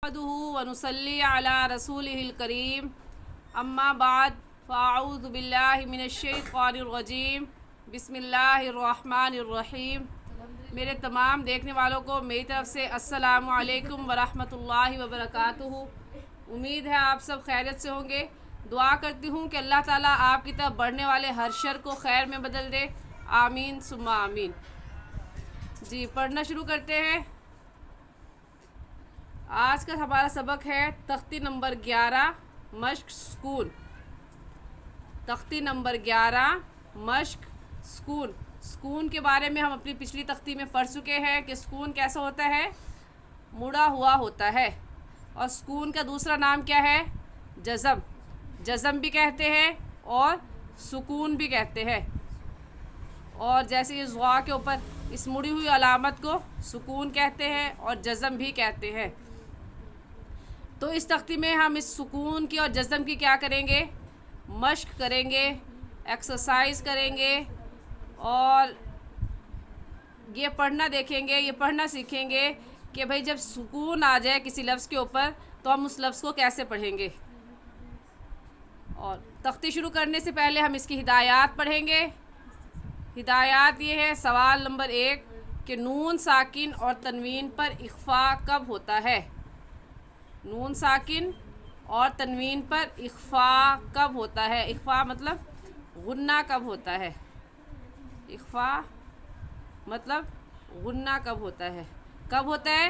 نحمده ونصلي على رسوله الكريم اما بعد فاعوذ باللہ من الشیطان الرجیم بسم اللہ الرحمن الرحیم۔ میرے تمام دیکھنے والوں کو میری طرف سے السلام علیکم ورحمۃ اللہ وبرکاتہ۔ امید ہے آپ سب خیریت سے ہوں گے۔ دعا کرتی ہوں کہ اللہ تعالیٰ آپ کی طرف بڑھنے والے ہر شر کو خیر میں بدل دے، آمین ثم آمین۔ جی پڑھنا شروع کرتے ہیں۔ آج کا ہمارا سبق ہے تختی نمبر 11 مشق سکون۔ تختی نمبر 11 مشق سکون۔ سکون کے بارے میں ہم اپنی پچھلی تختی میں پڑھ چکے ہیں کہ سکون کیسا ہوتا ہے، مڑا ہوا ہوتا ہے، اور سکون کا دوسرا نام کیا ہے، جزم۔ جزم بھی کہتے ہیں اور سکون بھی کہتے ہیں، اور جیسے اس غا کے اوپر اس مڑی ہوئی علامت کو سکون کہتے ہیں اور جزم بھی کہتے ہیں۔ تو اس تختی میں ہم اس سکون کی اور جزم کی کیا کریں گے، مشق کریں گے، ایکسرسائز کریں گے، اور یہ پڑھنا دیکھیں گے، یہ پڑھنا سیکھیں گے کہ بھئی جب سکون آ جائے کسی لفظ کے اوپر تو ہم اس لفظ کو کیسے پڑھیں گے۔ اور تختی شروع کرنے سے پہلے ہم اس کی ہدایات پڑھیں گے۔ ہدایات یہ ہے، سوال نمبر 1 کہ نون ساکن اور تنوین پر اخفا کب ہوتا ہے۔ نون ساکن اور تنوین پر اخفا کب ہوتا ہے۔ اخفا مطلب غنہ کب ہوتا ہے۔ اخفا مطلب غنہ کب ہوتا ہے۔ کب ہوتا ہے،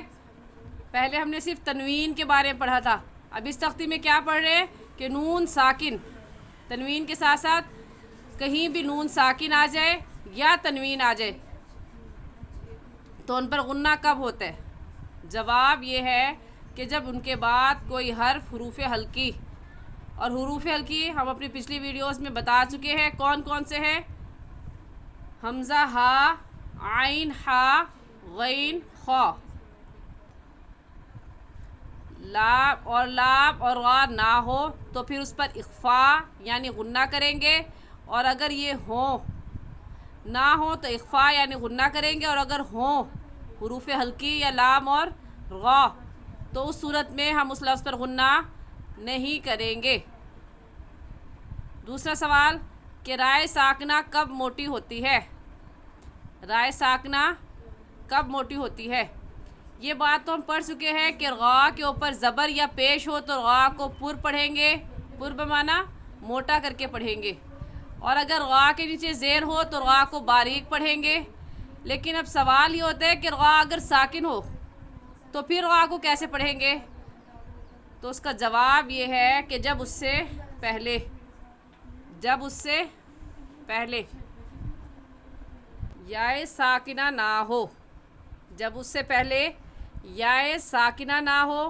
پہلے ہم نے صرف تنوین کے بارے میں پڑھا تھا، اب اس تختی میں کیا پڑھ رہے ہیں کہ نون ساکن، تنوین کے ساتھ ساتھ کہیں بھی نون ساکن آ جائے یا تنوین آ جائے تو ان پر غنہ کب ہوتا ہے۔ جواب یہ ہے کہ جب ان کے بعد کوئی حرف حروف حلقی، اور حروف حلقی ہم اپنی پچھلی ویڈیوز میں بتا چکے ہیں کون کون سے ہیں، حمزہ، ہا، عین، ہا، غین، خا۔ لام اور غا نہ ہو تو پھر اس پر اخفا یعنی غنہ کریں گے، اور اگر یہ ہوں نہ ہو تو اخفا یعنی غنہ کریں گے، اور اگر ہوں حروف حلقی یا لام اور غا تو اس صورت میں ہم اس لفظ پر غنہ نہیں کریں گے۔ دوسرا سوال کہ رائے ساکنہ کب موٹی ہوتی ہے۔ رائے ساکنہ کب موٹی ہوتی ہے، یہ بات تو ہم پڑھ چکے ہیں کہ غا کے اوپر زبر یا پیش ہو تو غا کو پر پڑھیں گے، پر بمانا موٹا کر کے پڑھیں گے، اور اگر غا کے نیچے زیر ہو تو غا کو باریک پڑھیں گے۔ لیکن اب سوال یہ ہوتا ہے کہ غا اگر ساکن ہو تو پھر غا کو کیسے پڑھیں گے، تو اس کا جواب یہ ہے کہ جب اس سے پہلے یائے ساکنہ نہ ہو، جب اس سے پہلے یائے ساکنہ نہ ہو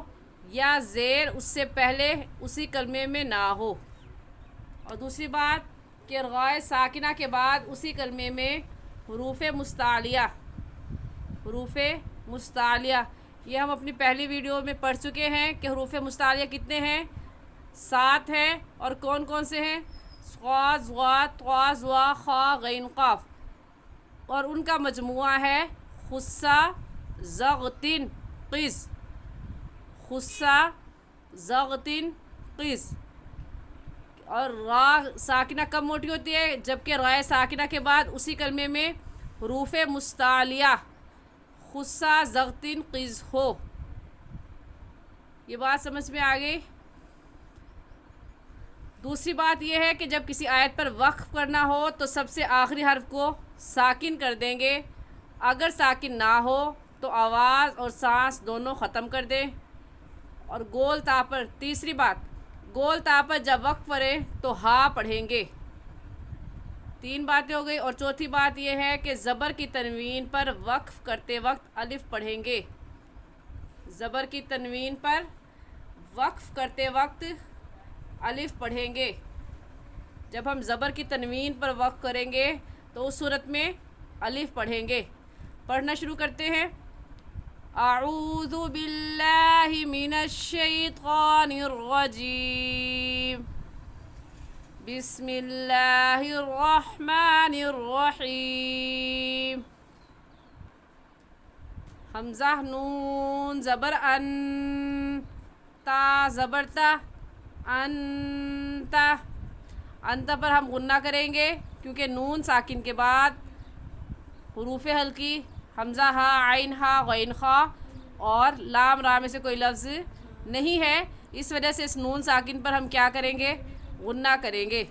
یا زیر اس سے پہلے اسی کلمے میں نہ ہو، اور دوسری بات کہ غائے ساکنہ کے بعد اسی کلمے میں حروف مستعلیہ، یہ ہم اپنی پہلی ویڈیو میں پڑھ چکے ہیں کہ حروف مستعلیہ کتنے ہیں، 7 ہیں، اور کون کون سے ہیں، صاد، ضاد، طا، ظا، خا، غین، قاف، اور ان کا مجموعہ ہے خصہ، ضغطن، قز۔ خصہ، ضغطن، قز۔ اور را ساکنہ کب موٹی ہوتی ہے، جبکہ رائے ساکنہ کے بعد اسی کلمے میں حروف مستعلیہ خصہ، ضغطن، قز ہو۔ یہ بات سمجھ میں آ گئی۔ دوسری بات یہ ہے کہ جب کسی آیت پر وقف کرنا ہو تو سب سے آخری حرف کو ساکن کر دیں گے، اگر ساکن نہ ہو تو آواز اور سانس دونوں ختم کر دیں، اور گول تا پر، تیسری بات گول تا پر جب وقف کریں تو ہا پڑھیں گے۔ 3 باتیں ہو گئی، اور چوتھی بات یہ ہے کہ زبر کی تنوین پر وقف کرتے وقت الف پڑھیں گے۔ زبر کی تنوین پر وقف کرتے وقت الف پڑھیں گے۔ جب ہم زبر کی تنوین پر وقف کریں گے تو اس صورت میں الف پڑھیں گے۔ پڑھنا شروع کرتے ہیں۔ اعوذ باللہ من الشیطان الرجیم، بسم اللہ الرحمن الرحیم۔ حمزہ، نون، زبر ان، تا زبر تا، انتا، انتا پر ہم غنہ کریں گے کیونکہ نون ساکن کے بعد حروف ہلکی حمزہ ہا، عین ہا، غین خا اور لام را میں سے کوئی لفظ نہیں ہے، اس وجہ سے اس نون ساکن پر ہم کیا کریں گے؟ غنہ کریں گے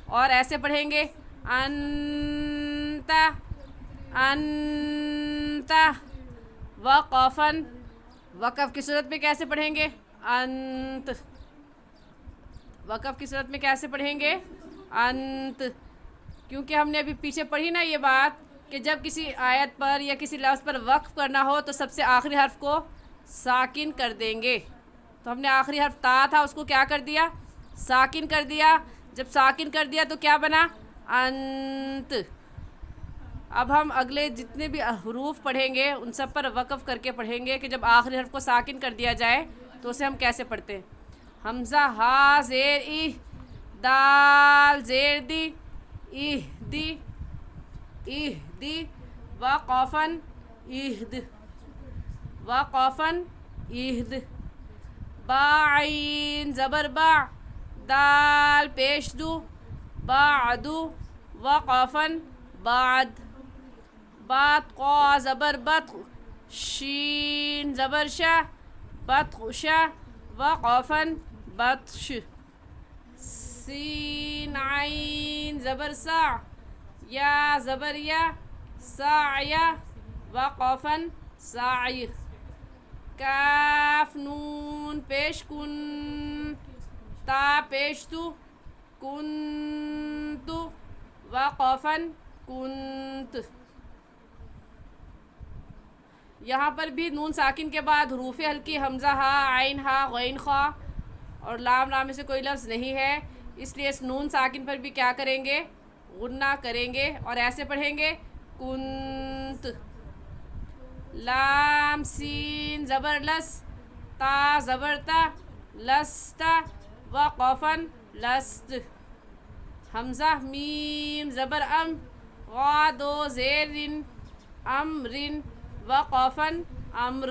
اور ایسے پڑھیں گے انتا، انتا، وقفن، وقف کی صورت میں کیسے پڑھیں گے؟ انت، وقف کی صورت میں کیسے پڑھیں گے؟ انت، کیونکہ ہم نے ابھی پیچھے پڑھی نا یہ بات کہ جب کسی آیت پر یا کسی لفظ پر وقف کرنا ہو تو سب سے آخری حرف کو ساکن کر دیں گے، تو ہم نے آخری حرف تا تھا اس کو کیا کر دیا؟ ساکن کر دیا، جب ساکن کر دیا تو کیا بنا؟ انت۔ اب ہم اگلے جتنے بھی حروف پڑھیں گے ان سب پر وقف کر کے پڑھیں گے کہ جب آخری حرف کو ساکن کر دیا جائے تو اسے ہم کیسے پڑھتے ہیں۔ حمزہ ہا زیر ای، دال زیر دی، اہدی، اہدی، وقفن، اہد، وقفن، اہد، با عین زبر با، دال پیش دو، بعدو، وقفن، بعد، بات قا زبر بط، شین زبر شا، بطش، وقفن، بطش، سین عین زبر سا، یا زبر یا، سعیا، وقفن، سعی، کاف نون پیش کن، تا پیش تو، کنتو، وقفن، کنت۔ یہاں پر بھی نون ساکن کے بعد حروف ہلکی حمزہ ہا، عین ہا، غین خا اور لام را میں سے کوئی لفظ نہیں ہے، اس لیے اس نون ساکن پر بھی کیا کریں گے؟ غنہ کریں گے اور ایسے پڑھیں گے کنت، لام سین زبر لس، تا زبر تا، لستا، وقفن، لست، حمزہ میم زبر ام، غا دو زیر رن، امرن، وقفن، امر،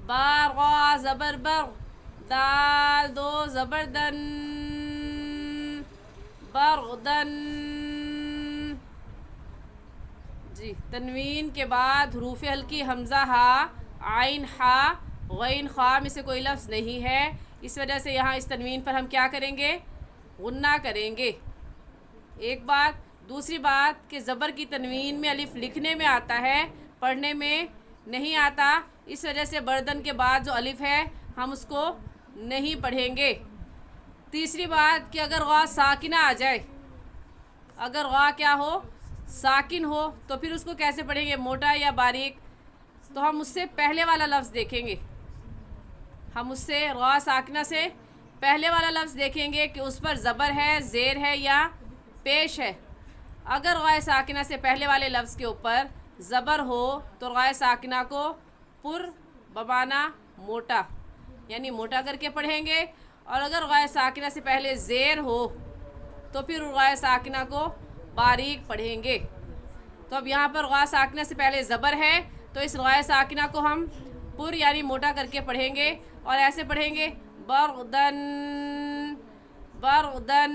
بار غا زبر بر، دال دو زبر دن، برغدن۔ جی، تنوین کے بعد حروف ہلکی حمزہ ہا، عین ہا، غین خا میں سے کوئی لفظ نہیں ہے، اس وجہ سے یہاں اس تنوین پر ہم کیا کریں گے؟ غنہ کریں گے، ایک بات۔ دوسری بات کہ زبر کی تنوین میں الف لکھنے میں آتا ہے، پڑھنے میں نہیں آتا، اس وجہ سے بردن کے بعد جو الف ہے ہم اس کو نہیں پڑھیں گے۔ تیسری بات کہ اگر غا ساکنہ آ جائے، اگر غا کیا ہو؟ ساکن ہو، تو پھر اس کو کیسے پڑھیں گے؟ موٹا یا باریک؟ تو ہم اس سے پہلے والا لفظ دیکھیں گے، ہم اس سے غا ساکنہ سے پہلے والا لفظ دیکھیں گے کہ اس پر زبر ہے، زیر ہے یا پیش ہے۔ اگر غا ساکنہ سے پہلے والے لفظ کے اوپر زبر ہو تو غا ساکنہ کو پر بمانا موٹا یعنی موٹا کر کے پڑھیں گے، اور اگر غا ساکنہ سے پہلے زیر ہو تو پھر غا ساکنہ کو باریک پڑھیں گے۔ تو اب یہاں پر غا ساکنہ سے پہلے زبر ہے تو اس غا ساکنہ کو ہم پر یعنی موٹا کر کے پڑھیں گے اور ایسے پڑھیں گے برغدن، برغدن،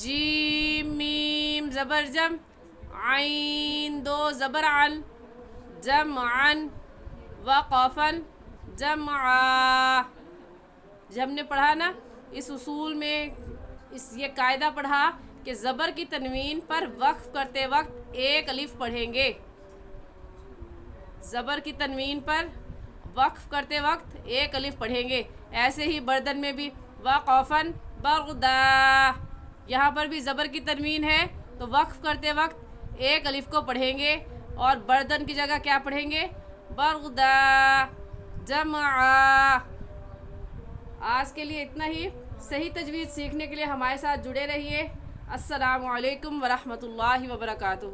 جیم میم زبر جم، عین دو زبر عن، جمعن، وقفن، جمعا۔ جب ہم نے پڑھا نا اس اصول میں یہ قاعدہ پڑھا کہ زبر کی تنوین پر وقف کرتے وقت ایک الف پڑھیں گے، زبر کی تنوین پر وقف کرتے وقت ایک الف پڑھیں گے، ایسے ہی بردن میں بھی وقفن، برغدا، یہاں پر بھی زبر کی تنوین ہے تو وقف کرتے وقت ایک الف کو پڑھیں گے اور بردن کی جگہ کیا پڑھیں گے؟ برغدا، جمعا۔ آج کے لیے اتنا ہی، صحیح تجوید سیکھنے کے لیے ہمارے ساتھ جڑے رہیے۔ السلام علیکم ورحمۃ اللہ وبرکاتہ۔